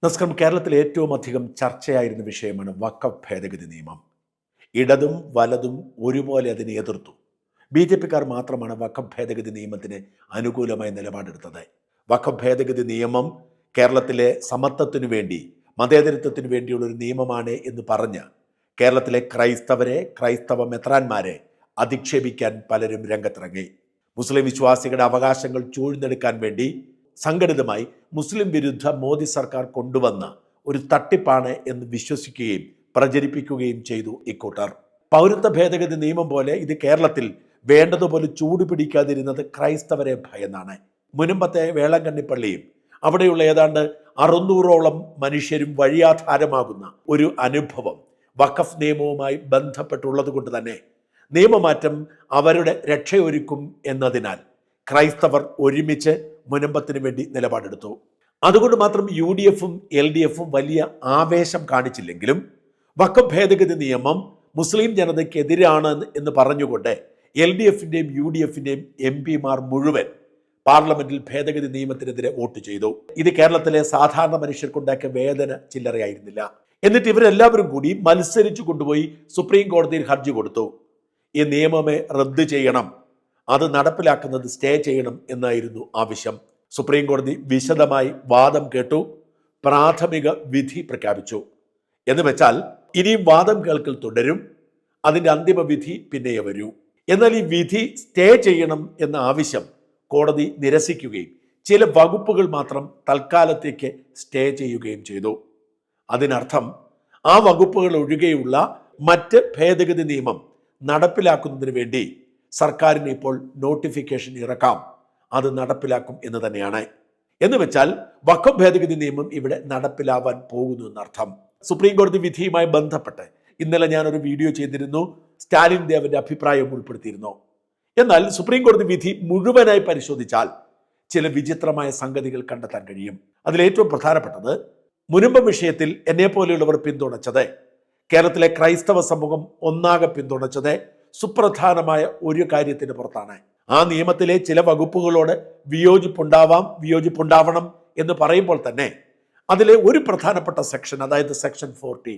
നമസ്കാരം. കേരളത്തിൽ ഏറ്റവും അധികം ചർച്ചയായിരുന്ന വിഷയമാണ് വഖഫ് ഭേദഗതി നിയമം. ഇടതും വലതും ഒരുപോലെ അതിനെ എതിർത്തു. BJP-ക്കാർ മാത്രമാണ് വഖഫ് ഭേദഗതി നിയമത്തിന് അനുകൂലമായ നിലപാടെടുത്തത്. വഖഫ് ഭേദഗതി നിയമം കേരളത്തിലെ സമത്വത്തിനു വേണ്ടി, മതേതരത്വത്തിനു വേണ്ടിയുള്ള ഒരു നിയമമാണ് എന്ന് പറഞ്ഞ് കേരളത്തിലെ ക്രൈസ്തവ മെത്രാന്മാരെ അധിക്ഷേപിക്കാൻ പലരും രംഗത്തിറങ്ങി. മുസ്ലിം വിശ്വാസികളുടെ അവകാശങ്ങൾ ചൂഴ്ന്നെടുക്കാൻ വേണ്ടി സംഘടിതമായി മുസ്ലിം വിരുദ്ധ മോദി സർക്കാർ കൊണ്ടുവന്ന ഒരു തട്ടിപ്പാണ് എന്ന് വിശ്വസിക്കുകയും പ്രചരിപ്പിക്കുകയും ചെയ്തു ഇക്കൂട്ടർ. പൗരത്വ ഭേദഗതി നിയമം പോലെ ഇത് കേരളത്തിൽ വേണ്ടതുപോലെ ചൂടുപിടിക്കാതിരുന്നത് ക്രൈസ്തവരെ ഭയന്നാണ്. മുനമ്പത്തെ വേളങ്കണ്ണിപ്പള്ളിയും അവിടെയുള്ള ഏതാണ്ട് 600ഓളം മനുഷ്യരും വഴിയാധാരമാകുന്ന ഒരു അനുഭവം വഖഫ് നിയമവുമായി ബന്ധപ്പെട്ടുള്ളത് കൊണ്ട് തന്നെ നിയമമാറ്റം അവരുടെ രക്ഷയൊരുക്കും എന്നതിനാൽ ക്രൈസ്തവർ ഒരുമിച്ച് മുനമ്പത്തിന് വേണ്ടി നിലപാടെടുത്തു. അതുകൊണ്ട് മാത്രം UDF-ഉം LDF-ഉം വലിയ ആവേശം കാണിച്ചില്ലെങ്കിലും വഖഫ് ഭേദഗതി നിയമം മുസ്ലിം ജനതയ്ക്കെതിരാണ് എന്ന് പറഞ്ഞുകൊണ്ട് LDF-ന്റെയും UDF-ന്റെയും MP-മാർ മുഴുവൻ പാർലമെന്റിൽ ഭേദഗതി നിയമത്തിനെതിരെ വോട്ട് ചെയ്തു. ഇത് കേരളത്തിലെ സാധാരണ മനുഷ്യർക്കുണ്ടാക്കിയ വേദന ചില്ലറയായിരുന്നില്ല. എന്നിട്ട് ഇവരെല്ലാവരും കൂടി മത്സരിച്ചു കൊണ്ടുപോയി സുപ്രീം കോടതിയിൽ ഹർജി കൊടുത്തു. ഈ നിയമമേ റദ്ദ് ചെയ്യണം, അത് നടപ്പിലാക്കുന്നത് സ്റ്റേ ചെയ്യണം എന്നായിരുന്നു ആവശ്യം. സുപ്രീം കോടതി വിശദമായി വാദം കേട്ടു, പ്രാഥമിക വിധി പ്രഖ്യാപിച്ചു. എന്ന് വെച്ചാൽ ഇനിയും വാദം കേൾക്കൽ തുടരും, അതിൻ്റെ അന്തിമ വിധി പിന്നെയേ വരൂ. എന്നാൽ ഈ വിധി സ്റ്റേ ചെയ്യണം എന്ന ആവശ്യം കോടതി നിരസിക്കുകയും ചില വകുപ്പുകൾ മാത്രം തൽക്കാലത്തേക്ക് സ്റ്റേ ചെയ്യുകയും ചെയ്തു. അതിനർത്ഥം ആ വകുപ്പുകൾ ഒഴികെയുള്ള മറ്റ് ഭേദഗതി നിയമം നടപ്പിലാക്കുന്നതിന് വേണ്ടി സർക്കാരിന് ഇപ്പോൾ നോട്ടിഫിക്കേഷൻ ഇറക്കാം, അത് നടപ്പിലാക്കും എന്ന് തന്നെയാണ്. എന്ന് വെച്ചാൽ വഖഫ് ഭേദഗതി നിയമം ഇവിടെ നടപ്പിലാവാൻ പോകുന്നു എന്നർത്ഥം. സുപ്രീം കോടതി വിധിയുമായി ബന്ധപ്പെട്ട് ഇന്നലെ ഞാനൊരു വീഡിയോ ചെയ്തിരുന്നു, സ്റ്റാലിൻ ദേവന്റെ അഭിപ്രായം ഉൾപ്പെടുത്തിയിരുന്നു. എന്നാൽ സുപ്രീം കോടതി വിധി മുഴുവനായി പരിശോധിച്ചാൽ ചില വിചിത്രമായ സംഗതികൾ കണ്ടെത്താൻ കഴിയും. അതിലേറ്റവും പ്രധാനപ്പെട്ടത്, മുനമ്പം വിഷയത്തിൽ എന്നെപ്പോലെയുള്ളവർ പിന്തുണച്ചത്, കേരളത്തിലെ ക്രൈസ്തവ സമൂഹം ഒന്നാകെ പിന്തുണച്ചത് സുപ്രധാനമായ ഒരു കാര്യത്തിന് പുറത്താണ്. ആ നിയമത്തിലെ ചില വകുപ്പുകളോട് വിയോജിപ്പുണ്ടാവണം എന്ന് പറയുമ്പോൾ തന്നെ അതിലെ ഒരു പ്രധാനപ്പെട്ട സെക്ഷൻ, അതായത് സെക്ഷൻ 40,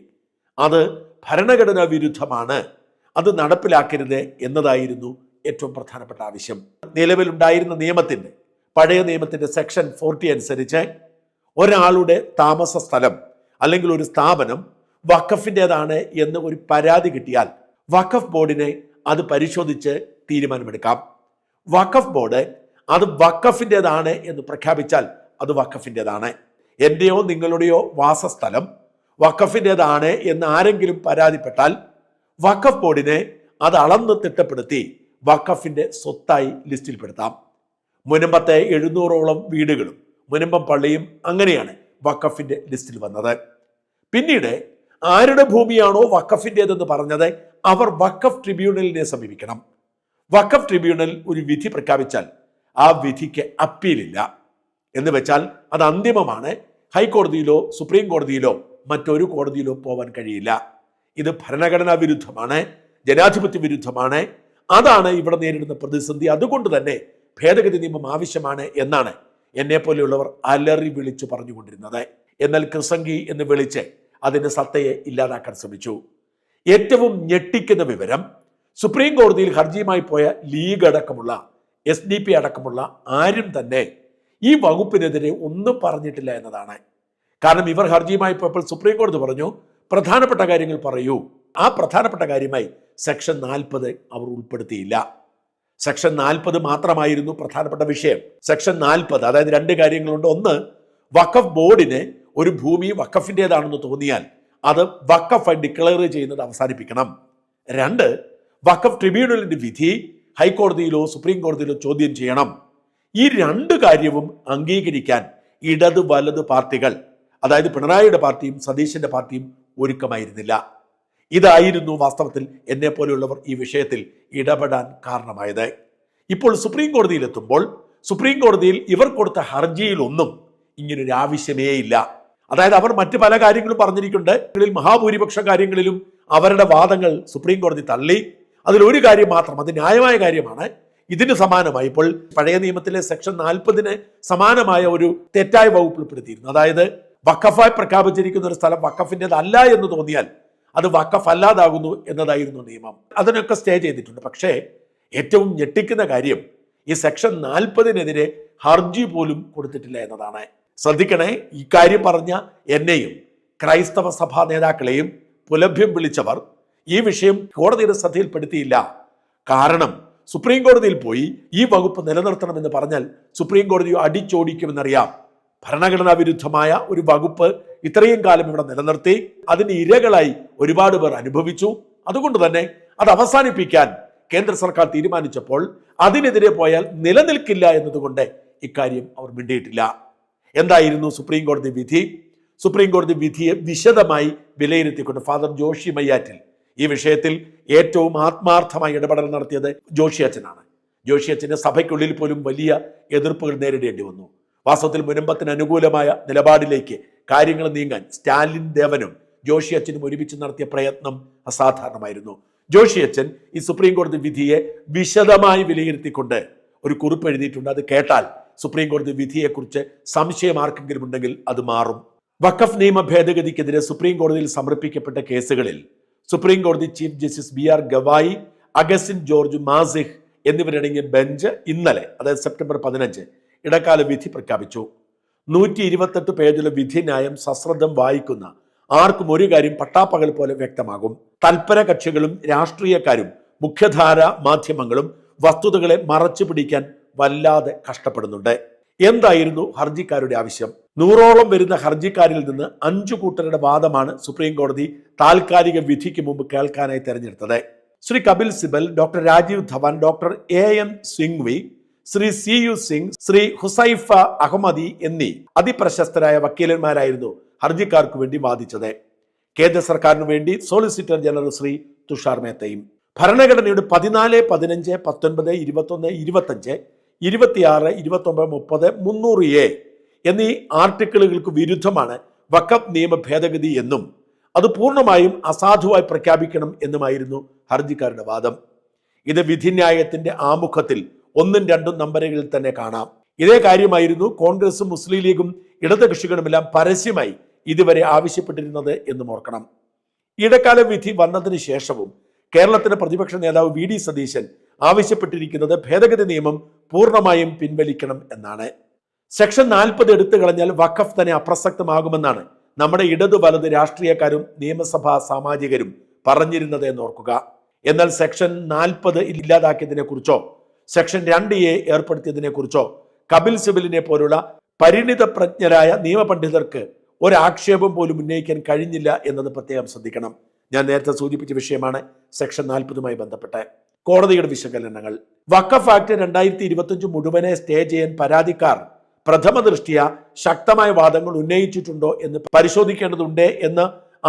അത് ഭരണഘടനാ വിരുദ്ധമാണ്, അത് നടപ്പിലാക്കരുത് എന്നതായിരുന്നു ഏറ്റവും പ്രധാനപ്പെട്ട ആവശ്യം. നിലവിലുണ്ടായിരുന്ന നിയമത്തിന്റെ, പഴയ നിയമത്തിന്റെ സെക്ഷൻ 40 അനുസരിച്ച് ഒരാളുടെ താമസ സ്ഥലം അല്ലെങ്കിൽ ഒരു സ്ഥാപനം വഖഫിൻ്റെതാണ് എന്ന് ഒരു പരാതി കിട്ടിയാൽ വഖഫ് ബോർഡിനെ അത് പരിശോധിച്ച് തീരുമാനമെടുക്കാം. വഖഫ് ബോർഡ് അത് വഖഫിൻ്റെതാണ് എന്ന് പ്രഖ്യാപിച്ചാൽ അത് വഖഫിൻ്റെതാണ്. എൻ്റെയോ നിങ്ങളുടെയോ വാസസ്ഥലം വഖഫിൻ്റെതാണ് എന്ന് ആരെങ്കിലും പരാതിപ്പെട്ടാൽ വഖഫ് ബോർഡിനെ അത് അളന്ന് തിട്ടപ്പെടുത്തി വഖഫിൻ്റെ സ്വത്തായി ലിസ്റ്റിൽപ്പെടുത്താം. മുനമ്പത്തെ 700ഓളം വീടുകളും മുനമ്പം പള്ളിയും അങ്ങനെയാണ് വഖഫിൻ്റെ ലിസ്റ്റിൽ വന്നത്. പിന്നീട് ആരുടെ ഭൂമിയാണോ വഖഫിൻ്റെതെന്ന് പറഞ്ഞത് അവർ വഖഫ് ട്രിബ്യൂണലിനെ സമീപിക്കണം. വഖഫ് ട്രിബ്യൂണൽ ഒരു വിധി പ്രഖ്യാപിച്ചാൽ ആ വിധിക്ക് അപ്പീലില്ല. എന്ന് വെച്ചാൽ അത് അന്തിമമാണ്. ഹൈക്കോടതിയിലോ സുപ്രീം കോടതിയിലോ മറ്റൊരു കോടതിയിലോ പോവാൻ കഴിയില്ല. ഇത് ഭരണഘടനാ വിരുദ്ധമാണ്, ജനാധിപത്യ വിരുദ്ധമാണ്. അതാണ് ഇവിടെ നേരിടുന്ന പ്രതിസന്ധി. അതുകൊണ്ട് തന്നെ ഭേദഗതി നിയമം ആവശ്യമാണ് എന്നാണ് എന്നെപ്പോലെയുള്ളവർ അലറി വിളിച്ചു പറഞ്ഞുകൊണ്ടിരുന്നത്. എന്നാൽ കൃസംഗി എന്ന് വിളിച്ച് അതിൻ്റെ സത്തയെ ഇല്ലാതാക്കാൻ ശ്രമിച്ചു. ഏറ്റവും ഞെട്ടിക്കുന്ന വിവരം, സുപ്രീം കോടതിയിൽ ഹർജിയുമായി പോയ ലീഗ് അടക്കമുള്ള SDP അടക്കമുള്ള ആരും തന്നെ ഈ വകുപ്പിനെതിരെ ഒന്നും പറഞ്ഞിട്ടില്ല എന്നതാണ്. കാരണം ഇവർ ഹർജിയുമായി പോയപ്പോൾ സുപ്രീം കോടതി പറഞ്ഞു, പ്രധാനപ്പെട്ട കാര്യങ്ങൾ പറയൂ. ആ പ്രധാനപ്പെട്ട കാര്യമായി സെക്ഷൻ 40 അവർ ഉൾപ്പെടുത്തിയില്ല. സെക്ഷൻ 40 മാത്രമായിരുന്നു പ്രധാനപ്പെട്ട വിഷയം. സെക്ഷൻ 40, അതായത് രണ്ട് കാര്യങ്ങളുണ്ട്. ഒന്ന്, വഖഫ് ബോർഡിന് ഒരു ഭൂമി വഖഫിൻ്റെതാണെന്ന് തോന്നിയാൽ അത് വഖഫായി ഡിക്ലെയർ ചെയ്യുന്നത് അവസാനിപ്പിക്കണം. 2, വഖഫ് ട്രിബ്യൂണലിന്റെ വിധി ഹൈക്കോടതിയിലോ സുപ്രീം കോടതിയിലോ ചോദ്യം ചെയ്യണം. ഈ രണ്ട് കാര്യവും അംഗീകരിക്കാൻ ഇടത് വലത് പാർട്ടികൾ, അതായത് പിണറായിയുടെ പാർട്ടിയും സതീശന്റെ പാർട്ടിയും ഒരുക്കമായിരുന്നില്ല. ഇതായിരുന്നു വാസ്തവത്തിൽ എന്നെപ്പോലെയുള്ളവർ ഈ വിഷയത്തിൽ ഇടപെടാൻ കാരണമായത്. ഇപ്പോൾ സുപ്രീം കോടതിയിലെത്തുമ്പോൾ സുപ്രീം കോടതിയിൽ ഇവർ കൊടുത്ത ഹർജിയിലൊന്നും ഇങ്ങനൊരു ആവശ്യമേ ഇല്ല. അതായത് അവർ മറ്റ് പല കാര്യങ്ങളും പറഞ്ഞിരിക്കുന്നുണ്ട്. മഹാഭൂരിപക്ഷ കാര്യങ്ങളിലും അവരുടെ വാദങ്ങൾ സുപ്രീം കോടതി തള്ളി. അതിലൊരു കാര്യം മാത്രം, അത് ന്യായമായ കാര്യമാണ്, ഇതിന് സമാനമായി ഇപ്പോൾ പഴയ നിയമത്തിലെ സെക്ഷൻ 40 സമാനമായ ഒരു തെറ്റായ വകുപ്പ് ഉൾപ്പെടുത്തിയിരുന്നു. അതായത് വഖഫായി പ്രഖ്യാപിച്ചിരിക്കുന്ന ഒരു സ്ഥലം വഖഫിൻ്റെതല്ല എന്ന് തോന്നിയാൽ അത് വഖഫ് അല്ലാതാകുന്നു എന്നതായിരുന്നു നിയമം. അതിനൊക്കെ സ്റ്റേ ചെയ്തിട്ടുണ്ട്. പക്ഷേ ഏറ്റവും ഞെട്ടിക്കുന്ന കാര്യം ഈ സെക്ഷൻ 40-നെതിരെ ഹർജി പോലും കൊടുത്തിട്ടില്ല എന്നതാണ്. ശ്രദ്ധിക്കണേ, ഇക്കാര്യം പറഞ്ഞ എന്നെയും ക്രൈസ്തവ സഭാ നേതാക്കളെയും പുലഭ്യം വിളിച്ചവർ ഈ വിഷയം കോടതിയുടെ ശ്രദ്ധയിൽപ്പെടുത്തിയില്ല. കാരണം സുപ്രീം കോടതിയിൽ പോയി ഈ വകുപ്പ് നിലനിർത്തണമെന്ന് പറഞ്ഞാൽ സുപ്രീം കോടതി അടിച്ചോടിക്കുമെന്നറിയാം. ഭരണഘടനാ വിരുദ്ധമായ ഒരു വകുപ്പ് ഇത്രയും കാലം ഇവിടെ നിലനിർത്തി അതിന് ഇരകളായി ഒരുപാട് പേർ അനുഭവിച്ചു. അതുകൊണ്ട് തന്നെ അത് അവസാനിപ്പിക്കാൻ കേന്ദ്ര സർക്കാർ തീരുമാനിച്ചപ്പോൾ അതിനെതിരെ പോയാൽ നിലനിൽക്കില്ല എന്നതുകൊണ്ട് ഇക്കാര്യം അവർ മിണ്ടിയിട്ടില്ല. എന്തായിരുന്നു സുപ്രീം കോടതി വിധി? സുപ്രീം കോടതി വിധിയെ വിശദമായി വിലയിരുത്തിക്കൊണ്ട് ഫാദർ ജോഷി മയ്യാറ്റിൽ ഈ വിഷയത്തിൽ ഏറ്റവും ആത്മാർത്ഥമായി ഇടപെടൽ നടത്തിയത് ജോഷി അച്ഛനാണ്. ജോഷി അച്ഛന് സഭയ്ക്കുള്ളിൽ പോലും വലിയ എതിർപ്പുകൾ നേരിടേണ്ടി വന്നു. വാസ്തവത്തിൽ മുനമ്പത്തിന് അനുകൂലമായ നിലപാടിലേക്ക് കാര്യങ്ങൾ നീങ്ങാൻ സ്റ്റാലിൻ ദേവനും ജോഷി അച്ഛനും ഒരുമിച്ച് നടത്തിയ പ്രയത്നം അസാധാരണമായിരുന്നു. ജോഷി അച്ഛൻ ഈ സുപ്രീം കോടതി വിധിയെ വിശദമായി വിലയിരുത്തിക്കൊണ്ട് ഒരു കുറിപ്പ് എഴുതിയിട്ടുണ്ട്. അത് കേട്ടാൽ സുപ്രീം കോടതി വിധിയെക്കുറിച്ച് സംശയം ആർക്കെങ്കിലും ഉണ്ടെങ്കിൽ അത് മാറും. വഖഫ് നിയമ ഭേദഗതിക്കെതിരെ സുപ്രീം കോടതിയിൽ സമർപ്പിക്കപ്പെട്ട കേസുകളിൽ സുപ്രീം കോടതി chief justice BR Gavai, Augustine George Masih എന്നിവരടങ്ങിയ ബെഞ്ച് ഇന്നലെ, അതായത് സെപ്റ്റംബർ 15 ഇടക്കാല വിധി പ്രഖ്യാപിച്ചു. 128 പേജുള്ള വിധി ന്യായം സശ്രദ്ധം വായിക്കുന്ന ആർക്കും ഒരു കാര്യം പട്ടാപ്പകൽ പോലെ വ്യക്തമാകും. തൽപര കക്ഷികളും രാഷ്ട്രീയക്കാരും മുഖ്യധാര മാധ്യമങ്ങളും വസ്തുതകളെ മറച്ചു പിടിക്കാൻ വല്ലാതെ കഷ്ടപ്പെടുന്നുണ്ട്. എന്തായിരുന്നു ഹർജിക്കാരുടെ ആവശ്യം? 100ഓളം വരുന്ന ഹർജിക്കാരിൽ നിന്ന് 5 കൂട്ടരുടെ വാദമാണ് സുപ്രീം കോടതി താൽക്കാലിക വിധിക്ക് മുമ്പ് കേൾക്കാനായി തെരഞ്ഞെടുത്തത്. Shri Kapil Sibal, doctor Rajeev Dhavan, doctor AM Singhvi, Shri CU Singh, Shri Huzefa Ahmadi എന്നീ അതിപ്രശസ്തരായ വക്കീലന്മാരായിരുന്നു ഹർജിക്കാർക്ക് വേണ്ടി വാദിച്ചത്. കേന്ദ്ര സർക്കാരിന് വേണ്ടി സോളിസിറ്റർ ജനറൽ ശ്രീ തുഷാർ മേത്തയും. ഭരണഘടനയുടെ 14, 15, 19, 21, 25, 26, 29, 30, 300A എന്നീ ആർട്ടിക്കിളുകൾക്ക് വിരുദ്ധമാണ് വഖഫ് നിയമ ഭേദഗതി എന്നും അത് പൂർണ്ണമായും അസാധുവായി പ്രഖ്യാപിക്കണം എന്നുമായിരുന്നു ഹർജിക്കാരുടെ വാദം. ഇത് വിധിന്യായത്തിന്റെ ആമുഖത്തിൽ 1ഉം 2ഉം നമ്പറുകളിൽ തന്നെ കാണാം. ഇതേ കാര്യമായിരുന്നു കോൺഗ്രസും മുസ്ലിം ലീഗും ഇടതുകക്ഷികളുമെല്ലാം പരസ്യമായി ഇതുവരെ ആവശ്യപ്പെട്ടിരുന്നത് എന്നും ഓർക്കണം. ഇടക്കാല വിധി വന്നതിന് ശേഷവും കേരളത്തിന്റെ പ്രതിപക്ഷ നേതാവ് VD സതീശൻ ആവശ്യപ്പെട്ടിരിക്കുന്നത് ഭേദഗതി നിയമം പൂർണ്ണമായും പിൻവലിക്കണം എന്നാണ്. സെക്ഷൻ 40 എടുത്തു കളഞ്ഞാൽ വഖഫ് തന്നെ അപ്രസക്തമാകുമെന്നാണ് നമ്മുടെ ഇടതു വലത് രാഷ്ട്രീയക്കാരും നിയമസഭാ സാമാജികരും പറഞ്ഞിരുന്നത് എന്നോർക്കുക. എന്നാൽ സെക്ഷൻ 40 ഇല്ലാതാക്കിയതിനെ കുറിച്ചോ സെക്ഷൻ 2A ഏർപ്പെടുത്തിയതിനെ കുറിച്ചോ കപിൽ സിബലിനെ പോലുള്ള പരിണിത പ്രജ്ഞരായ നിയമപണ്ഡിതർക്ക് ഒരാക്ഷേപം പോലും ഉന്നയിക്കാൻ കഴിഞ്ഞില്ല എന്നത് പ്രത്യേകം ശ്രദ്ധിക്കണം. ഞാൻ നേരത്തെ സൂചിപ്പിച്ച വിഷയമാണ് സെക്ഷൻ 40മായി ബന്ധപ്പെട്ട് കോടതിയുടെ വിശകലനങ്ങൾ. വഖഫ് ആക്ട് 2025 മുഴുവനെ സ്റ്റേ ചെയ്യാൻ പരാതിക്കാർ പ്രഥമ ദൃഷ്ടിയ ശക്തമായ വാദങ്ങൾ ഉന്നയിച്ചിട്ടുണ്ടോ എന്ന് പരിശോധിക്കേണ്ടതുണ്ട് എന്ന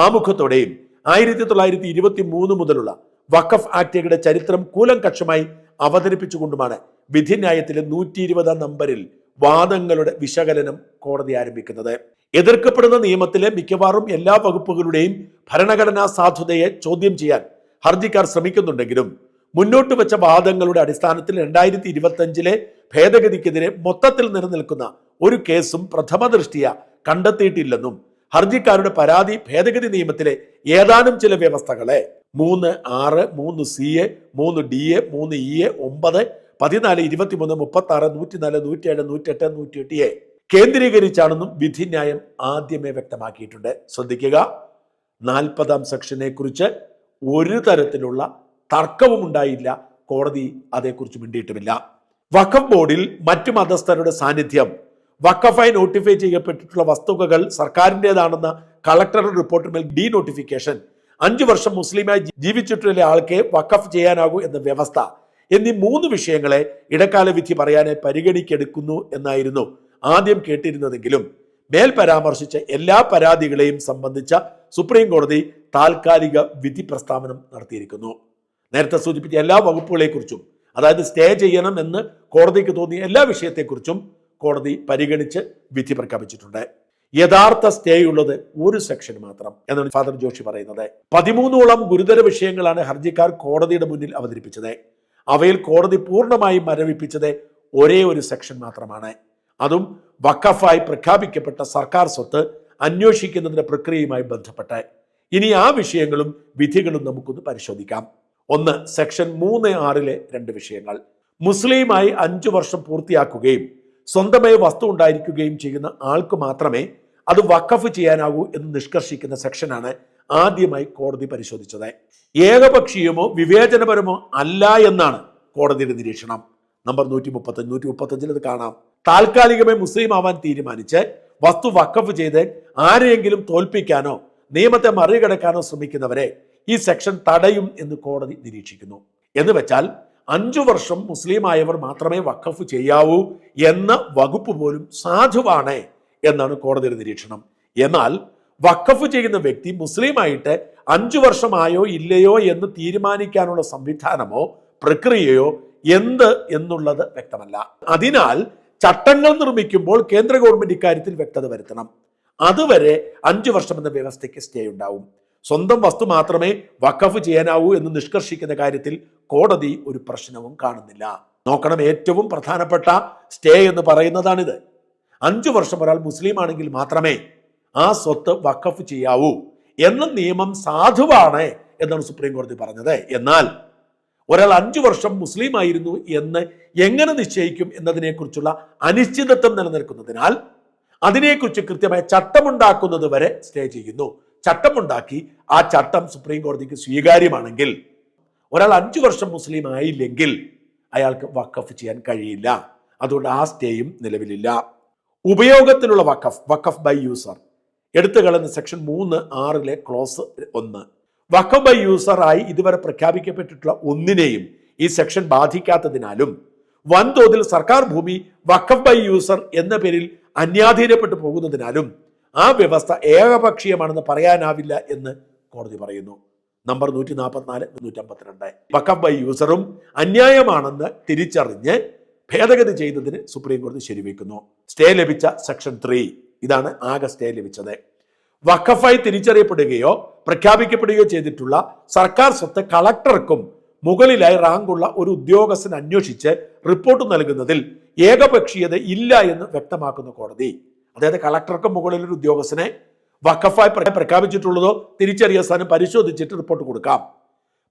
ആമുഖത്തോടെയും 1923 മുതലുള്ള വഖഫ് ആക്ടുകളുടെ ചരിത്രം കൂലങ്കക്ഷമായി അവതരിപ്പിച്ചുകൊണ്ടുമാണ് വിധിന്യായത്തിലെ 120 നമ്പറിൽ വാദങ്ങളുടെ വിശകലനം കോടതി ആരംഭിക്കുന്നത്. എതിർക്കപ്പെടുന്ന നിയമത്തിലെ മിക്കവാറും എല്ലാ വകുപ്പുകളുടെയും ഭരണഘടനാ സാധുതയെ ചോദ്യം ചെയ്യാൻ ഹർജിക്കാർ ശ്രമിക്കുന്നുണ്ടെങ്കിലും മുന്നോട്ട് വെച്ച വാദങ്ങളുടെ അടിസ്ഥാനത്തിൽ 2025 ഭേദഗതിക്കെതിരെ മൊത്തത്തിൽ നിലനിൽക്കുന്ന ഒരു കേസും പ്രഥമ ദൃഷ്ടിയ കണ്ടെത്തിയിട്ടില്ലെന്നും ഹർജിക്കാരുടെ പരാതി ഭേദഗതി നിയമത്തിലെ ഏതാനും ചില വ്യവസ്ഥകളെ 3(6), 3(CA), 3(DA), 3(EA), 9, 14, 23, 36, 104, 107, 108, 108A കേന്ദ്രീകരിച്ചാണെന്നും വിധിന്യായം ആദ്യമേ വ്യക്തമാക്കിയിട്ടുണ്ട്. ശ്രദ്ധിക്കുക, 40ാം സെക്ഷനെ കുറിച്ച് ഒരു തരത്തിലുള്ള തർക്കവും ഉണ്ടായില്ല. കോടതി അതേക്കുറിച്ച് മിണ്ടിയിട്ടുമില്ല. വഖഫ് ബോർഡിൽ മറ്റു മതസ്ഥരുടെ സാന്നിധ്യം, വഖഫായി നോട്ടിഫൈ ചെയ്യപ്പെട്ടിട്ടുള്ള വസ്തുക്കൾ സർക്കാരിൻ്റെതാണെന്ന കളക്ടറുടെ റിപ്പോർട്ടിന്മേൽ ഡീനോട്ടിഫിക്കേഷൻ, 5 വർഷം മുസ്ലിമായി ജീവിച്ചിട്ടുള്ള ആൾക്ക് വഖഫ് ചെയ്യാനാകൂ എന്ന വ്യവസ്ഥ എന്നീ 3 വിഷയങ്ങളെ ഇടക്കാല വിധി പറയാനായി പരിഗണിക്കെടുക്കുന്നു എന്നായിരുന്നു ആദ്യം കേട്ടിരുന്നതെങ്കിലും മേൽ പരാമർശിച്ച എല്ലാ പരാതികളെയും സംബന്ധിച്ച സുപ്രീം കോടതി താൽക്കാലിക വിധി പ്രസ്താവനം നടത്തിയിരിക്കുന്നു. നേരത്തെ സൂചിപ്പിച്ച എല്ലാ വകുപ്പുകളെക്കുറിച്ചും, അതായത് സ്റ്റേ ചെയ്യണം എന്ന് കോടതിക്ക് തോന്നിയ എല്ലാ വിഷയത്തെക്കുറിച്ചും കോടതി പരിഗണിച്ച് വിധി പ്രഖ്യാപിച്ചിട്ടുണ്ട്. യഥാർത്ഥ സ്റ്റേ ഉള്ളത് ഒരു സെക്ഷൻ മാത്രം എന്നാണ് ഫാദർ ജോഷി പറയുന്നത്. 13ഓളം ഗുരുതര വിഷയങ്ങളാണ് ഹർജിക്കാർ കോടതിയുടെ മുന്നിൽ അവതരിപ്പിച്ചത്. അവയിൽ കോടതി പൂർണ്ണമായും മരവിപ്പിച്ചത് ഒരേ ഒരു സെക്ഷൻ മാത്രമാണ്. അതും വഖഫായി പ്രഖ്യാപിക്കപ്പെട്ട സർക്കാർ സ്വത്ത് അന്വേഷിക്കുന്നതിന്റെ പ്രക്രിയയുമായി ബന്ധപ്പെട്ട് ഇനി ആ വിഷയങ്ങളും വിധികളും നമുക്കൊന്ന് പരിശോധിക്കാം. ഒന്ന്, സെക്ഷൻ 3(6) 2 വിഷയങ്ങൾ. മുസ്ലിമായി 5 വർഷം പൂർത്തിയാക്കുകയും സ്വന്തമായി വസ്തു ഉണ്ടായിരിക്കുകയും ചെയ്യുന്ന ആൾക്ക് മാത്രമേ അത് വഖഫ് ചെയ്യാനാകൂ എന്ന് നിഷ്കർഷിക്കുന്ന സെക്ഷനാണ് ആദ്യമായി കോടതി പരിശോധിച്ചത്. ഏകപക്ഷീയമോ വിവേചനപരമോ അല്ല എന്നാണ് കോടതിയുടെ നിരീക്ഷണം. നമ്പർ 135 ഇത് കാണാം. താൽക്കാലികമായി മുസ്ലിം ആവാൻ തീരുമാനിച്ച് വസ്തു വഖഫ് ചെയ്ത് ആരെയെങ്കിലും തോൽപ്പിക്കാനോ നിയമത്തെ മറികടക്കാനോ ശ്രമിക്കുന്നവരെ ഈ സെക്ഷൻ തടയും എന്ന് കോടതി നിരീക്ഷിക്കുന്നു. എന്ന് വെച്ചാൽ 5 വർഷം മുസ്ലിം ആയവർ മാത്രമേ വഖഫ് ചെയ്യാവൂ എന്ന വകുപ്പ് പോലും സാധുവാണ് എന്നാണ് കോടതിയുടെ നിരീക്ഷണം. എന്നാൽ വഖഫ് ചെയ്യുന്ന വ്യക്തി മുസ്ലിമായിട്ട് 5 വർഷമായോ ഇല്ലയോ എന്ന് തീരുമാനിക്കാനുള്ള സംവിധാനമോ പ്രക്രിയയോ എന്ത് എന്നുള്ളത് വ്യക്തമല്ല. അതിനാൽ ചട്ടങ്ങൾ നിർമ്മിക്കുമ്പോൾ കേന്ദ്ര ഗവൺമെന്റ് ഇക്കാര്യത്തിൽ വ്യക്തത വരുത്തണം. അതുവരെ 5 വർഷം എന്ന വ്യവസ്ഥയ്ക്ക് സ്റ്റേ ഉണ്ടാവും. സ്വന്തം വസ്തു മാത്രമേ വഖഫ് ചെയ്യാനാവൂ എന്ന് നിഷ്കർഷിക്കുന്ന കാര്യത്തിൽ കോടതി ഒരു പ്രശ്നവും കാണുന്നില്ല. നോക്കണം, ഏറ്റവും പ്രധാനപ്പെട്ട സ്റ്റേ എന്ന് പറയുന്നതാണിത്. 5 വർഷം ഒരാൾ മുസ്ലിം ആണെങ്കിൽ മാത്രമേ ആ സ്വത്ത് വഖഫ് ചെയ്യാവൂ എന്ന നിയമം സാധുവാണ് എന്നാണ് സുപ്രീം കോടതി പറഞ്ഞത്. എന്നാൽ ഒരാൾ 5 വർഷം മുസ്ലിം ആയിരുന്നു എന്ന് എങ്ങനെ നിശ്ചയിക്കും എന്നതിനെക്കുറിച്ചുള്ള അനിശ്ചിതത്വം നിലനിൽക്കുന്നതിനാൽ അതിനെക്കുറിച്ച് കൃത്യമായ ചട്ടമുണ്ടാക്കുന്നത് വരെ സ്റ്റേ ചെയ്യുന്നു. ചട്ടമുണ്ടാക്കി ആ ചട്ടം സുപ്രീം കോടതിക്ക് സ്വീകാര്യമാണെങ്കിൽ ഒരാൾ 5 വർഷം മുസ്ലിം ആയില്ലെങ്കിൽ അയാൾക്ക് വഖഫ് ചെയ്യാൻ കഴിയില്ല. അതുകൊണ്ട് ആ സ്റ്റേയും നിലവിലില്ല. ഉപയോഗത്തിനുള്ള വഖഫ് ബൈ യൂസർ എടുത്തു കളയുന്ന സെക്ഷൻ 3(6) ക്ലോസ് 1. വഖഫ് ബൈ യൂസറായി ഇതുവരെ പ്രഖ്യാപിക്കപ്പെട്ടിട്ടുള്ള ഒന്നിനെയും ഈ സെക്ഷൻ ബാധിക്കാത്തതിനാലും വൻതോതിൽ സർക്കാർ ഭൂമി വഖഫ് ബൈ യൂസർ എന്ന പേരിൽ അന്യാധീനപ്പെട്ടു പോകുന്നതിനാലും ആ വ്യവസ്ഥ ഏകപക്ഷീയമാണെന്ന് പറയാനാവില്ല എന്ന് കോടതി പറയുന്നു. നമ്പർ 144, 152. വഖഫ് ബൈ യൂസറും അന്യായമാണെന്ന് തിരിച്ചറിഞ്ഞ് ഭേദഗതി ചെയ്തതിന് സുപ്രീം കോടതി ശരിവെക്കുന്നു. സ്റ്റേ ലഭിച്ച സെക്ഷൻ 3 ഇതാണ് ആകെ സ്റ്റേ ലഭിച്ചത്. വഖഫായി തിരിച്ചറിയപ്പെടുകയോ പ്രഖ്യാപിക്കപ്പെടുകയോ ചെയ്തിട്ടുള്ള സർക്കാർ സ്വത്ത് കളക്ടർക്കും മുകളിലായി റാങ്കുള്ള ഒരു ഉദ്യോഗസ്ഥൻ അന്വേഷിച്ച് റിപ്പോർട്ട് നൽകുന്നതിൽ ഏകപക്ഷീയത ഇല്ല എന്ന് വ്യക്തമാക്കുന്ന കോടതി. അതായത് കളക്ടർക്ക് മുകളിൽ ഒരു ഉദ്യോഗസ്ഥനെ വഖഫായി പ്രഖ്യാപിച്ചിട്ടുള്ളതോ തിരിച്ചറിയ സ്ഥാനം പരിശോധിച്ചിട്ട് റിപ്പോർട്ട് കൊടുക്കാം.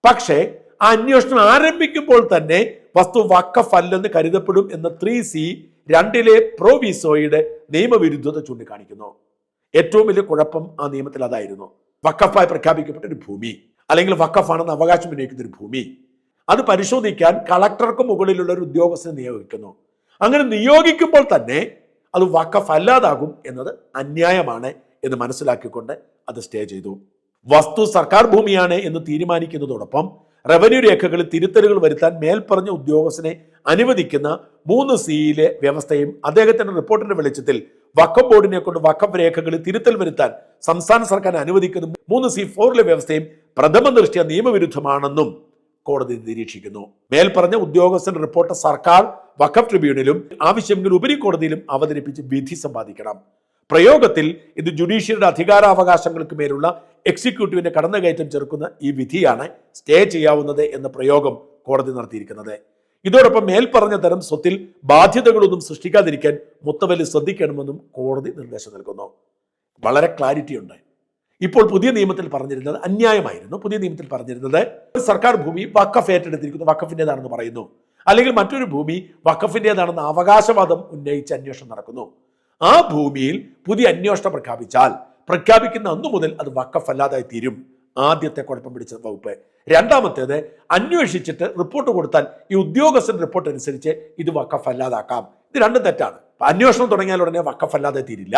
പക്ഷേ ആ അന്വേഷണം ആരംഭിക്കുമ്പോൾ തന്നെ വസ്തു വഖഫ് അല്ലെന്ന് കരുതപ്പെടും എന്ന 3(c)(2) പ്രോവിസോയുടെ നിയമവിരുദ്ധത ചൂണ്ടിക്കാണിക്കുന്നു. ഏറ്റവും വലിയ കുഴപ്പം ആ നിയമത്തിൽ അതായിരുന്നു. വഖഫായി പ്രഖ്യാപിക്കപ്പെട്ട ഒരു ഭൂമി അല്ലെങ്കിൽ വഖഫാണെന്ന് അവകാശം ഉന്നയിക്കുന്ന ഒരു ഭൂമി അത് പരിശോധിക്കാൻ കളക്ടർക്ക് മുകളിലുള്ള ഒരു ഉദ്യോഗസ്ഥനെ നിയോഗിക്കുന്നു. അങ്ങനെ നിയോഗിക്കുമ്പോൾ തന്നെ അത് വഖഫ് അല്ലാതാകും എന്നത് അന്യായമാണ് എന്ന് മനസ്സിലാക്കിക്കൊണ്ട് അത് സ്റ്റേ ചെയ്തു. വസ്തു സർക്കാർ ഭൂമിയാണ് എന്ന് തീരുമാനിക്കുന്നതോടൊപ്പം റവന്യൂ രേഖകളിൽ തിരുത്തലുകൾ വരുത്താൻ മേൽപ്പറഞ്ഞ ഉദ്യോഗസ്ഥനെ അനുവദിക്കുന്ന 3(c)(യിലെ വ്യവസ്ഥയും അദ്ദേഹത്തിന്റെ റിപ്പോർട്ടിന്റെ വെളിച്ചത്തിൽ വഖഫ് ബോർഡിനെ കൊണ്ട് വഖഫ് രേഖകളിൽ തിരുത്തൽ വരുത്താൻ സംസ്ഥാന സർക്കാർ അനുവദിക്കുന്ന 3(c)(4)(ലെ വ്യവസ്ഥയും പ്രഥമ ദൃഷ്ട്യാ നിയമവിരുദ്ധമാണെന്നും കോടതി നിരീക്ഷിക്കുന്നു. മേൽപ്പറഞ്ഞ ഉദ്യോഗസ്ഥന്റെ റിപ്പോർട്ട് സർക്കാർ വഖഫ് ട്രിബ്യൂണലും ആവശ്യമെങ്കിൽ ഉപരിക്കോടതിയിലും അവതരിപ്പിച്ച് വിധി സമ്പാദിക്കണം. പ്രയോഗത്തിൽ ഇത് ജുഡീഷ്യറിയുടെ അധികാരാവകാശങ്ങൾക്ക് മേലുള്ള എക്സിക്യൂട്ടീവിന്റെ കടന്നുകയറ്റം ചെറുക്കുന്ന ഈ വിധിയാണ് സ്റ്റേ ചെയ്യാവുന്നത് എന്ന പ്രയോഗം കോടതി നടത്തിയിരിക്കുന്നത്. ഇതോടൊപ്പം മേൽപ്പറഞ്ഞ തരം സ്വത്തിൽ ബാധ്യതകളൊന്നും സൃഷ്ടിക്കാതിരിക്കാൻ മുത്തവല്ലി ശ്രദ്ധിക്കണമെന്നും കോടതി നിർദ്ദേശം നൽകുന്നു. വളരെ ക്ലാരിറ്റി ഉണ്ട്. ഇപ്പോൾ പുതിയ നിയമത്തിൽ പറഞ്ഞിരുന്നത് അന്യായമായിരുന്നു. പുതിയ നിയമത്തിൽ പറഞ്ഞിരുന്നത് സർക്കാർ ഭൂമി വഖഫ് ഏറ്റെടുത്തിരിക്കുന്നു, വഖഫിൻ്റെതാണെന്ന് പറയുന്നു. അല്ലെങ്കിൽ മറ്റൊരു ഭൂമി വഖഫിൻ്റെതാണെന്ന് അവകാശവാദം ഉന്നയിച്ച് അന്വേഷണം നടക്കുന്നു. ആ ഭൂമിയിൽ പുതിയ അന്വേഷണം പ്രഖ്യാപിക്കുന്ന അന്നു മുതൽ അത് വഖഫ് അല്ലാതായി തീരും. ആദ്യത്തെ കുഴപ്പം പിടിച്ച വകുപ്പ്. രണ്ടാമത്തേത്, അന്വേഷിച്ചിട്ട് റിപ്പോർട്ട് കൊടുത്താൽ ഈ ഉദ്യോഗസ്ഥൻ റിപ്പോർട്ട് അനുസരിച്ച് ഇത് വഖഫ് അല്ലാതാക്കാം. ഇത് രണ്ടും തെറ്റാണ്. അന്വേഷണം തുടങ്ങിയാൽ ഉടനെ വഖഫ് അല്ലാതെ തീരില്ല.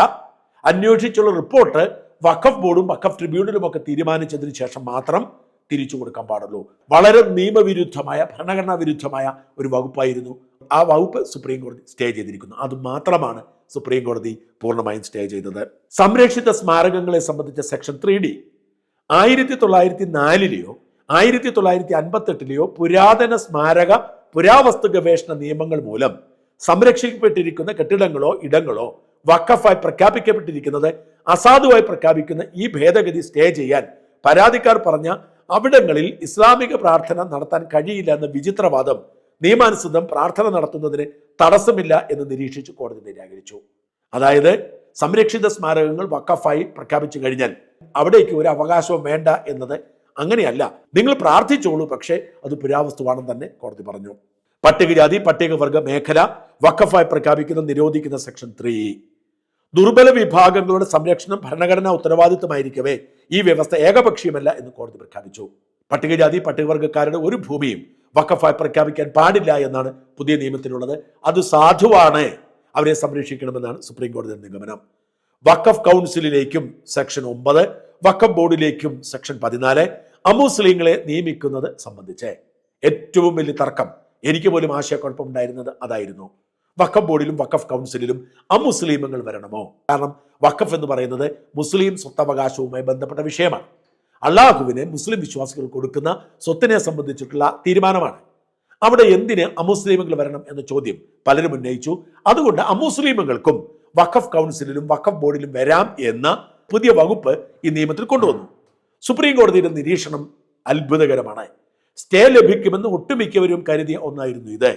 അന്വേഷിച്ചുള്ള റിപ്പോർട്ട് വഖഫ് ബോർഡും വഖഫ് ട്രിബ്യൂണലും ഒക്കെ തീരുമാനിച്ചതിന് ശേഷം മാത്രം തിരിച്ചു കൊടുക്കാൻ പാടുള്ളൂ. വളരെ നിയമവിരുദ്ധമായ, ഭരണഘടനാ വിരുദ്ധമായ ഒരു വകുപ്പായിരുന്നു. ആ വകുപ്പ് സുപ്രീം കോടതി സ്റ്റേ ചെയ്തിരിക്കുന്നു. അത് മാത്രമാണ് സുപ്രീം കോടതി പൂർണ്ണമായും സ്റ്റേ ചെയ്തത്. സംരക്ഷിത സ്മാരകങ്ങളെ സംബന്ധിച്ച സെക്ഷൻ 3D 1904-ലെയോ 1958-ലെയോ പുരാതന സ്മാരക പുരാവസ്തു ഗവേഷണ നിയമങ്ങൾ മൂലം സംരക്ഷിക്കപ്പെട്ടിരിക്കുന്ന കെട്ടിടങ്ങളോ ഇടങ്ങളോ വഖഫായി പ്രഖ്യാപിക്കപ്പെട്ടിരിക്കുന്നത് അസാധുവായി പ്രഖ്യാപിക്കുന്ന ഈ ഭേദഗതി സ്റ്റേ ചെയ്യാൻ പരാതിക്കാർ പറഞ്ഞ അവിടങ്ങളിൽ ഇസ്ലാമിക പ്രാർത്ഥന നടത്താൻ കഴിയില്ല എന്ന വിചിത്രവാദം നിയമാനുസൃതം പ്രാർത്ഥന നടത്തുന്നതിന് തടസ്സമില്ല എന്ന് നിരീക്ഷിച്ച് കോടതി നിരാകരിച്ചു. അതായത് സംരക്ഷിത സ്മാരകങ്ങൾ വഖഫായി പ്രഖ്യാപിച്ചു കഴിഞ്ഞാൽ അവിടേക്ക് ഒരു അവകാശവും വേണ്ട എന്നത് അങ്ങനെയല്ല. നിങ്ങൾ പ്രാർത്ഥിച്ചോളൂ, പക്ഷേ അത് പുരാവസ്തുവാണെന്ന് തന്നെ കോടതി പറഞ്ഞു. പട്ടികജാതി പട്ടികവർഗ മേഖല വഖഫായി പ്രഖ്യാപിക്കുന്ന നിരോധിക്കുന്ന സെക്ഷൻ 3. ദുർബല വിഭാഗങ്ങളുടെ സംരക്ഷണം ഭരണഘടനാ ഉത്തരവാദിത്തമായിരിക്കവേ ഈ വ്യവസ്ഥ ഏകപക്ഷീയമല്ല എന്ന് കോടതി പ്രഖ്യാപിച്ചു. പട്ടികജാതി പട്ടികവർഗക്കാരുടെ ഒരു ഭൂമിയും വഖഫായി പ്രഖ്യാപിക്കാൻ പാടില്ല എന്നാണ് പുതിയ നിയമത്തിലുള്ളത്. അത് സാധുവാണ്, അവരെ സംരക്ഷിക്കണമെന്നാണ് സുപ്രീം കോടതിയുടെ നിഗമനം. വഖഫ് കൗൺസിലിലേക്കും സെക്ഷൻ 9, വഖഫ് ബോർഡിലേക്കും സെക്ഷൻ 14 അമുസ്ലിങ്ങളെ നിയമിക്കുന്നത് സംബന്ധിച്ച് ഏറ്റവും വലിയ തർക്കം, എനിക്ക് പോലും ആശയക്കുഴപ്പമുണ്ടായിരുന്നത് അതായിരുന്നു. വഖഫ് ബോർഡിലും വഖഫ് കൗൺസിലിലും അമുസ്ലിമുകൾ വരണമോ? കാരണം വഖഫ് എന്ന് പറയുന്നത് മുസ്ലിം സ്വത്തവകാശവുമായി ബന്ധപ്പെട്ട വിഷയമാണ്. അള്ളാഹുവിന് മുസ്ലിം വിശ്വാസികൾ കൊടുക്കുന്ന സ്വത്തിനെ സംബന്ധിച്ചിട്ടുള്ള തീരുമാനമാണ്. അവിടെ എന്തിന് അമുസ്ലിമുകൾ വരണം എന്ന ചോദ്യം പലരും ഉന്നയിച്ചു. അതുകൊണ്ട് അമുസ്ലിമുകൾക്കും വഖഫ് കൗൺസിലിലും വഖഫ് ബോർഡിലും വരാം എന്ന പുതിയ വകുപ്പ് ഈ നിയമത്തിൽ കൊണ്ടുവന്നു. സുപ്രീം കോടതിയുടെ നിരീക്ഷണം അത്ഭുതകരമാണ്. സ്റ്റേ ലഭിക്കുമെന്ന് ഒട്ടുമിക്കവരും കരുതിയ ഒന്നായിരുന്നു ഇത്.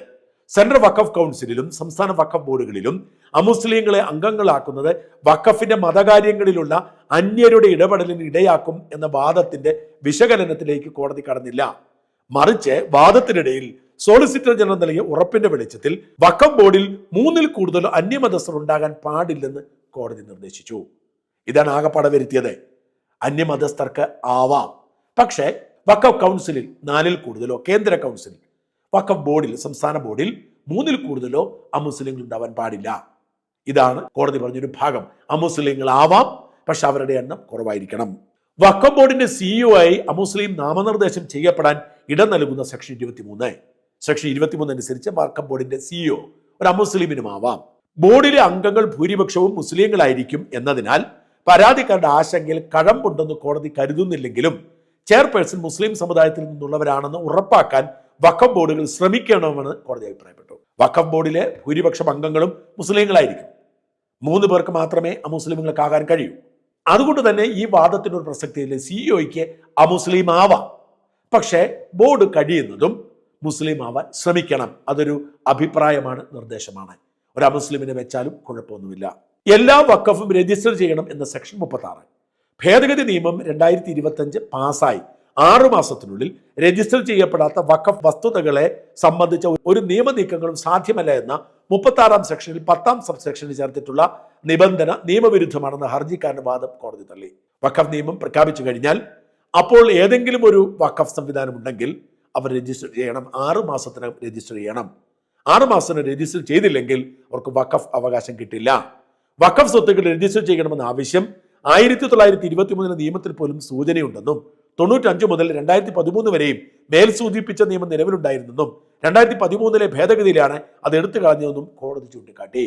സെൻട്രൽ വഖഫ് കൗൺസിലിലും സംസ്ഥാന വഖഫ് ബോർഡുകളിലും അമുസ്ലിങ്ങളെ അംഗങ്ങളാക്കുന്നത് വഖഫിന്റെ മതകാര്യങ്ങളിലുള്ള അന്യരുടെ ഇടപെടലിന് ഇടയാക്കും എന്ന വാദത്തിന്റെ വിശകലനത്തിലേക്ക് കോടതി കടന്നില്ല. മറിച്ച് വാദത്തിനിടയിൽ സോളിസിറ്റർ ജനറൽ നൽകിയ ഉറപ്പിന്റെ വെളിച്ചത്തിൽ വഖഫ് ബോർഡിൽ 3-ൽ കൂടുതൽ അന്യമതസ്ഥർ ഉണ്ടാകാൻ പാടില്ലെന്ന് കോടതി നിർദ്ദേശിച്ചു. ഇതാണ് ആകപ്പാടെ വരുത്തിയത്. അന്യമതസ്ഥർക്ക് ആവാം, പക്ഷേ വഖഫ് കൗൺസിലിൽ 4-ൽ കൂടുതലോ, കേന്ദ്ര കൗൺസിലിൽ വഖഫ് ബോർഡിൽ സംസ്ഥാന ബോർഡിൽ 3-ൽ കൂടുതലോ അമുസ്ലിങ്ങൾ ഉണ്ടാവാൻ പാടില്ല. ഇതാണ് കോടതി പറഞ്ഞൊരു ഭാഗം. അമുസ്ലിങ്ങൾ ആവാം, പക്ഷെ അവരുടെ എണ്ണം കുറവായിരിക്കണം. വഖഫ് ബോർഡിന്റെ CEO ആയി അമുസ്ലിം നാമനിർദ്ദേശം ചെയ്യപ്പെടാൻ ഇടം നൽകുന്ന സെക്ഷൻ 23. സെക്ഷൻ 23 അനുസരിച്ച് വഖഫ് ബോർഡിന്റെ CEO ഒരു അമുസ്ലിമിനും ആവാം. ബോർഡിലെ അംഗങ്ങൾ ഭൂരിപക്ഷവും മുസ്ലിങ്ങളായിരിക്കും എന്നതിനാൽ പരാതിക്കാരുടെ ആശങ്കയിൽ കഴമ്പുണ്ടെന്ന് കോടതി കരുതുന്നില്ലെങ്കിലും ചെയർപേഴ്സൺ മുസ്ലിം സമുദായത്തിൽ നിന്നുള്ളവരാണെന്ന് ഉറപ്പാക്കാൻ വഖഫ് ബോർഡുകൾ ശ്രമിക്കണമെന്ന് കോടതി അഭിപ്രായപ്പെട്ടു. വഖഫ് ബോർഡിലെ ഭൂരിപക്ഷം അംഗങ്ങളും മുസ്ലിങ്ങളായിരിക്കും. 3 പേർക്ക് മാത്രമേ അമുസ്ലിമുകൾക്കാകാൻ കഴിയൂ. അതുകൊണ്ട് തന്നെ ഈ വാദത്തിനൊരു പ്രസക്തിയില്ല. CEOയ്ക്ക് അമുസ്ലിം ആവാം, പക്ഷേ ബോർഡ് കഴിയുന്നതും മുസ്ലിം ആവാൻ ശ്രമിക്കണം. അതൊരു അഭിപ്രായമാണ്, നിർദ്ദേശമാണ്. ഒരു അമുസ്ലിമിനെ വെച്ചാലും കുഴപ്പമൊന്നുമില്ല. എല്ലാ വഖഫും രജിസ്റ്റർ ചെയ്യണം എന്ന സെക്ഷൻ 36. ഭേദഗതി നിയമം 2025 പാസ്സായി 6 മാസത്തിനുള്ളിൽ രജിസ്റ്റർ ചെയ്യപ്പെടാത്ത വഖഫ് വസ്തുതകളെ സംബന്ധിച്ച ഒരു നിയമനീക്കങ്ങളും സാധ്യമല്ല എന്ന 36-ാം സെക്ഷനിൽ 10-ാം സബ്സെക്ഷനിൽ ചേർത്തിട്ടുള്ള നിബന്ധന നിയമവിരുദ്ധമാണെന്ന ഹർജിക്കാരന്റെ വാദം കോടതി തള്ളി. വഖഫ് നിയമം പ്രഖ്യാപിച്ചു കഴിഞ്ഞാൽ അപ്പോൾ ഏതെങ്കിലും ഒരു വഖഫ് സംവിധാനം ഉണ്ടെങ്കിൽ അവർ രജിസ്റ്റർ ചെയ്യണം. 6 മാസത്തിനകം രജിസ്റ്റർ ചെയ്യണം. 6 മാസത്തിന് രജിസ്റ്റർ ചെയ്തില്ലെങ്കിൽ അവർക്ക് വഖഫ് അവകാശം കിട്ടില്ല. വഖഫ് സ്വത്തുക്കൾ രജിസ്റ്റർ ചെയ്യണമെന്ന ആവശ്യം 1923 നിയമത്തിൽ പോലും സൂചനയുണ്ടെന്നും 95 മുതൽ 2013 വരെയും മേൽ സൂചിപ്പിച്ച നിയമം നിലവിലുണ്ടായിരുന്നെന്നും 2013 ഭേദഗതിയിലാണ് അത് എടുത്തു കളഞ്ഞതെന്നും കോടതി ചൂണ്ടിക്കാട്ടി.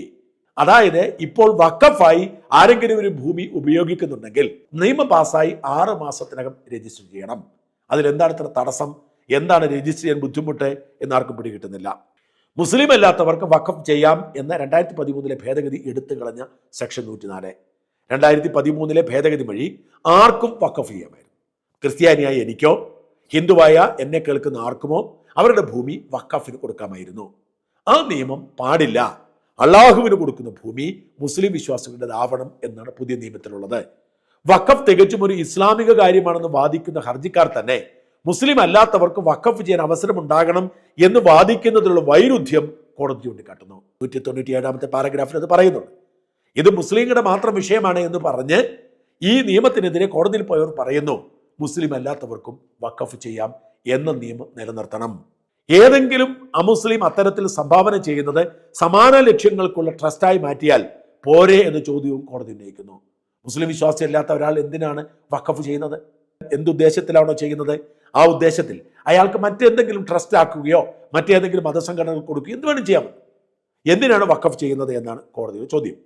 അതായത് ഇപ്പോൾ വഖഫായി ആരെങ്കിലും ഒരു ഭൂമി ഉപയോഗിക്കുന്നുണ്ടെങ്കിൽ നിയമം പാസ്സായി 6 മാസത്തിനകം രജിസ്റ്റർ ചെയ്യണം. അതിലെന്താണ് ഇത്ര തടസ്സം? എന്താണ് രജിസ്റ്റർ ചെയ്യാൻ ബുദ്ധിമുട്ട് എന്നാർക്കും പിടികിട്ടുന്നില്ല. മുസ്ലിം അല്ലാത്തവർക്ക് വഖഫ് ചെയ്യാം എന്ന 2013 ഭേദഗതി എടുത്തു കളഞ്ഞ സെക്ഷൻ 104. 2013 ഭേദഗതി വഴി ആർക്കും വഖഫ് ചെയ്യാമായിരുന്നു. ക്രിസ്ത്യാനിയായ എനിക്കോ ഹിന്ദുവായ എന്നെ കേൾക്കുന്ന ആർക്കുമോ അവരുടെ ഭൂമി വഖഫിന് കൊടുക്കാമായിരുന്നു. ആ നിയമം പാടില്ല. അള്ളാഹുവിന് കൊടുക്കുന്ന ഭൂമി മുസ്ലിം വിശ്വാസികളുടേതാവണം എന്നാണ് പുതിയ നിയമത്തിലുള്ളത്. വഖഫ് തികച്ചും ഒരു ഇസ്ലാമിക കാര്യമാണെന്ന് വാദിക്കുന്ന ഹർജിക്കാർ തന്നെ മുസ്ലിം അല്ലാത്തവർക്ക് വഖഫ് ചെയ്യാൻ അവസരം ഉണ്ടാകണം എന്ന് വാദിക്കുന്നതിലുള്ള വൈരുദ്ധ്യം കോടതി ചൂണ്ടിക്കാട്ടുന്നു. 197-ാമത്തെ പാരഗ്രാഫിൽ അത് പറയുന്നുണ്ട്. ഇത് മുസ്ലിങ്ങളുടെ മാത്രം വിഷയമാണ് എന്ന് പറഞ്ഞ് ഈ നിയമത്തിനെതിരെ കോടതിയിൽ പോയവർ പറയുന്നു മുസ്ലിം അല്ലാത്തവർക്കും വഖഫ് ചെയ്യാം എന്ന നിയമം നിലനിർത്തണം. ഏതെങ്കിലും അമുസ്ലിം അത്തരത്തിൽ സംഭാവന ചെയ്യുന്നത് സമാന ലക്ഷ്യങ്ങൾക്കുള്ള ട്രസ്റ്റായി മാറ്റിയാൽ പോരെ എന്ന ചോദ്യവും കോടതി ഉന്നയിക്കുന്നു. മുസ്ലിം വിശ്വാസി അല്ലാത്ത ഒരാൾ എന്തിനാണ് വഖഫ് ചെയ്യുന്നത്? എന്തുദ്ദേശത്തിലാണോ ചെയ്യുന്നത് ആ ഉദ്ദേശത്തിൽ അയാൾക്ക് മറ്റെന്തെങ്കിലും ട്രസ്റ്റ് ആക്കുകയോ മറ്റേതെങ്കിലും മതസംഘടനകൾ കൊടുക്കുകയോ എന്ത് വേണം ചെയ്യാം. എന്തിനാണ് വഖഫ് ചെയ്യുന്നത് എന്നാണ് കോടതിയുടെ ചോദ്യം.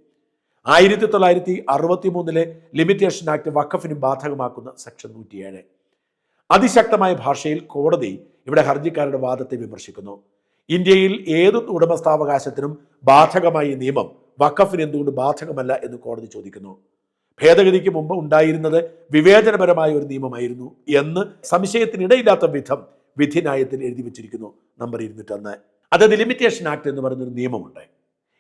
1963 ലിമിറ്റേഷൻ ആക്ട് വഖഫിനും ബാധകമാക്കുന്ന സെക്ഷൻ 107. അതിശക്തമായ ഭാഷയിൽ കോടതി ഇവിടെ ഹർജിക്കാരുടെ വാദത്തെ വിമർശിക്കുന്നു. ഇന്ത്യയിൽ ഏത് ഉടമസ്ഥാവകാശത്തിനും ബാധകമായ നിയമം വഖഫിന് എന്തുകൊണ്ട് ബാധകമല്ല എന്ന് കോടതി ചോദിക്കുന്നു. ഭേദഗതിക്ക് മുമ്പ് ഉണ്ടായിരുന്നത് വിവേചനപരമായ ഒരു നിയമമായിരുന്നു എന്ന് സംശയത്തിനിടയില്ലാത്ത വിധം വിധിന്യായത്തിൽ എഴുതി വെച്ചിരിക്കുന്നു. നമ്പർ 201. അതായത് ലിമിറ്റേഷൻ ആക്ട് എന്ന് പറയുന്നൊരു നിയമമുണ്ട്.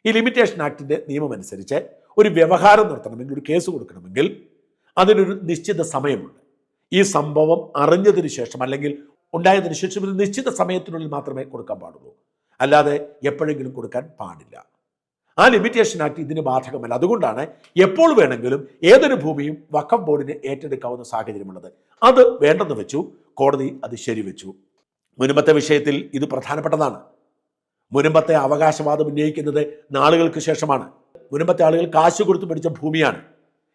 ഈ ലിമിറ്റേഷൻ ആക്ടിന്റെ നിയമം അനുസരിച്ച് ഒരു വ്യവഹാരം നടത്തണമെങ്കിൽ, ഒരു കേസ് കൊടുക്കണമെങ്കിൽ അതിനൊരു നിശ്ചിത സമയമുണ്ട്. ഈ സംഭവം അറിഞ്ഞതിന് ശേഷം അല്ലെങ്കിൽ ഉണ്ടായതിനു ശേഷം ഒരു നിശ്ചിത സമയത്തിനുള്ളിൽ മാത്രമേ കൊടുക്കാൻ പാടുള്ളൂ, അല്ലാതെ എപ്പോഴെങ്കിലും കൊടുക്കാൻ പാടില്ല. ആ ലിമിറ്റേഷൻ ആക്ട് ഇതിന് ബാധകമല്ല. അതുകൊണ്ടാണ് എപ്പോൾ വേണമെങ്കിലും ഏതൊരു ഭൂമിയും വഖഫ് ബോർഡിന് ഏറ്റെടുക്കാവുന്ന സാഹചര്യമുള്ളത്. അത് വേണ്ടെന്ന് വെച്ചു, കോടതി അത് ശരിവെച്ചു. മുൻപത്തെ വിഷയത്തിൽ ഇത് പ്രധാനപ്പെട്ടതാണ്. മുൻപത്തെ അവകാശവാദം ഉന്നയിക്കുന്നത് നാളുകൾക്ക് ശേഷമാണ്. മുൻപത്തെ ആളുകൾ കാശ് കൊടുത്ത് പിടിച്ച ഭൂമിയാണ്.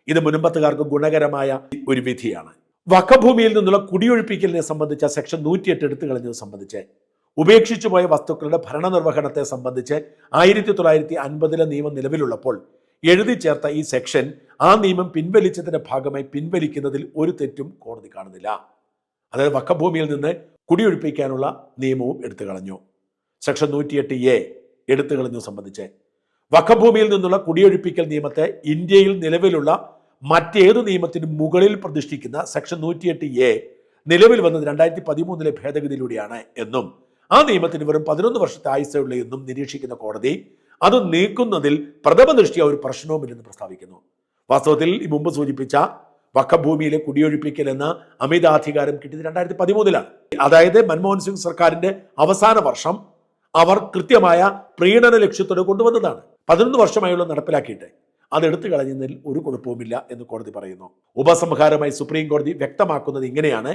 ഇത് മുൻപത്തുകാർക്ക് ഗുണകരമായ ഒരു വിധിയാണ്. വഖഫ് ഭൂമിയിൽ നിന്നുള്ള കുടിയൊഴിപ്പിക്കലിനെ സംബന്ധിച്ച സെക്ഷൻ 108 എടുത്തു കളഞ്ഞത് സംബന്ധിച്ച്, ഉപേക്ഷിച്ചു പോയ വസ്തുക്കളുടെ ഭരണനിർവഹണത്തെ സംബന്ധിച്ച് 1950 നിയമം നിലവിലുള്ളപ്പോൾ എഴുതി ചേർത്ത ഈ സെക്ഷൻ ആ നിയമം പിൻവലിച്ചതിന്റെ ഭാഗമായി പിൻവലിക്കുന്നതിൽ ഒരു തെറ്റും കോടതി കാണുന്നില്ല. അതായത് വഖഫ് ഭൂമിയിൽ നിന്ന് കുടിയൊഴിപ്പിക്കാനുള്ള നിയമവും എടുത്തു കളഞ്ഞു. സെക്ഷൻ 108A എടുത്തു കളഞ്ഞു സംബന്ധിച്ച് വഖഫ് ഭൂമിയിൽ നിന്നുള്ള കുടിയൊഴിപ്പിക്കൽ നിയമത്തെ ഇന്ത്യയിൽ നിലവിലുള്ള മറ്റേതു നിയമത്തിനും മുകളിൽ പ്രതിഷ്ഠിക്കുന്ന സെക്ഷൻ 108A നിലവിൽ വന്നത് 2013 ഭേദഗതിയിലൂടെയാണ് എന്നും ആ നിയമത്തിന് വെറും 11 വർഷത്തെ ആയുസ്സുള്ള എന്നും നിരീക്ഷിക്കുന്ന കോടതി അത് നീക്കുന്നതിൽ പ്രഥമ ദൃഷ്ടിയ ഒരു പ്രശ്നവുമില്ലെന്ന് പ്രസ്താവിക്കുന്നു. വാസ്തവത്തിൽ ഈ മുമ്പ് സൂചിപ്പിച്ച വഖഫ് ഭൂമിയിലെ കുടിയൊഴിപ്പിക്കൽ എന്ന അമിതാധികാരം കിട്ടിയത് 2013 അതായത് മൻമോഹൻ സിംഗ് സർക്കാരിന്റെ അവസാന വർഷം അവർ കൃത്യമായ പ്രീണന ലക്ഷ്യത്തോടെ കൊണ്ടുവന്നതാണ്. 11 വർഷമായുള്ള നടപ്പിലാക്കിയിട്ട് അത് എടുത്തു കളഞ്ഞതിൽ ഒരു കുഴപ്പവുമില്ല എന്ന് കോടതി പറയുന്നു. ഉപസംഹാരമായി സുപ്രീം കോടതി വ്യക്തമാക്കുന്നത് ഇങ്ങനെയാണ്: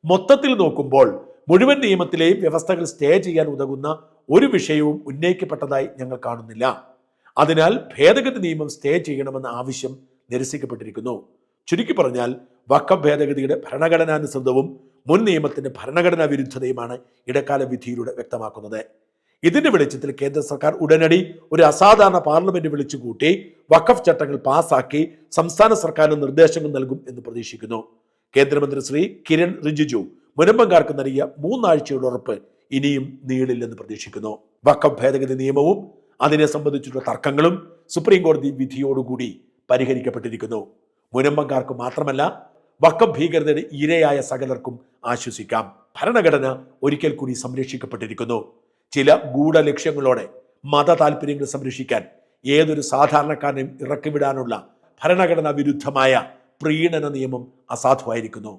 മൊത്തത്തിൽ നോക്കുമ്പോൾ മുഴുവൻ നിയമത്തിലെയും വ്യവസ്ഥകൾ സ്റ്റേ ചെയ്യാൻ ഉതകുന്ന ഒരു വിഷയവും ഉന്നയിക്കപ്പെട്ടതായി ഞങ്ങൾ കാണുന്നില്ല. അതിനാൽ ഭേദഗതി നിയമം സ്റ്റേ ചെയ്യണമെന്ന ആവശ്യം നിരസിക്കപ്പെട്ടിരിക്കുന്നു. ചുരുക്കി പറഞ്ഞാൽ വഖഫ് ഭേദഗതിയുടെ ഭരണഘടനാനുസൃതവും മുൻ നിയമത്തിന്റെ ഭരണഘടനാ വിരുദ്ധതയുമാണ് ഇടക്കാല വിധിയിലൂടെ വ്യക്തമാക്കുന്നത്. ഇതിന്റെ വെളിച്ചത്തിൽ കേന്ദ്ര സർക്കാർ ഉടനടി ഒരു അസാധാരണ പാർലമെന്റ് വിളിച്ചുകൂട്ടി വഖഫ് ചട്ടങ്ങൾ പാസാക്കി സംസ്ഥാന സർക്കാരിന് നിർദ്ദേശങ്ങൾ നൽകും എന്ന് പ്രതീക്ഷിക്കുന്നു. കേന്ദ്രമന്ത്രി ശ്രീ കിരൺ റിജിജു മുനമ്പംകാർക്ക് നൽകിയ 3 ആഴ്ചയുടെ ഉറപ്പ് ഇനിയും നീളില്ലെന്ന് പ്രതീക്ഷിക്കുന്നു. വഖഫ് ഭേദഗതി നിയമവും അതിനെ സംബന്ധിച്ചുള്ള തർക്കങ്ങളും സുപ്രീം കോടതി വിധിയോടുകൂടി പരിഹരിക്കപ്പെട്ടിരിക്കുന്നു. മുനമ്പംകാർക്ക് മാത്രമല്ല, വഖഫ് ഭീകരതയുടെ ഇരയായ സകലർക്കും ആശ്വസിക്കാം. ഭരണഘടന ഒരിക്കൽ കൂടി സംരക്ഷിക്കപ്പെട്ടിരിക്കുന്നു. ചില ഗൂഢലക്ഷ്യങ്ങളോടെ മത താല്പര്യങ്ങൾ സംരക്ഷിക്കാൻ ഏതൊരു സാധാരണക്കാരനെയും ഇറക്കിവിടാനുള്ള ഭരണഘടനാ വിരുദ്ധമായ പ്രീണന നിയമം അസാധുവായിരിക്കുന്നു.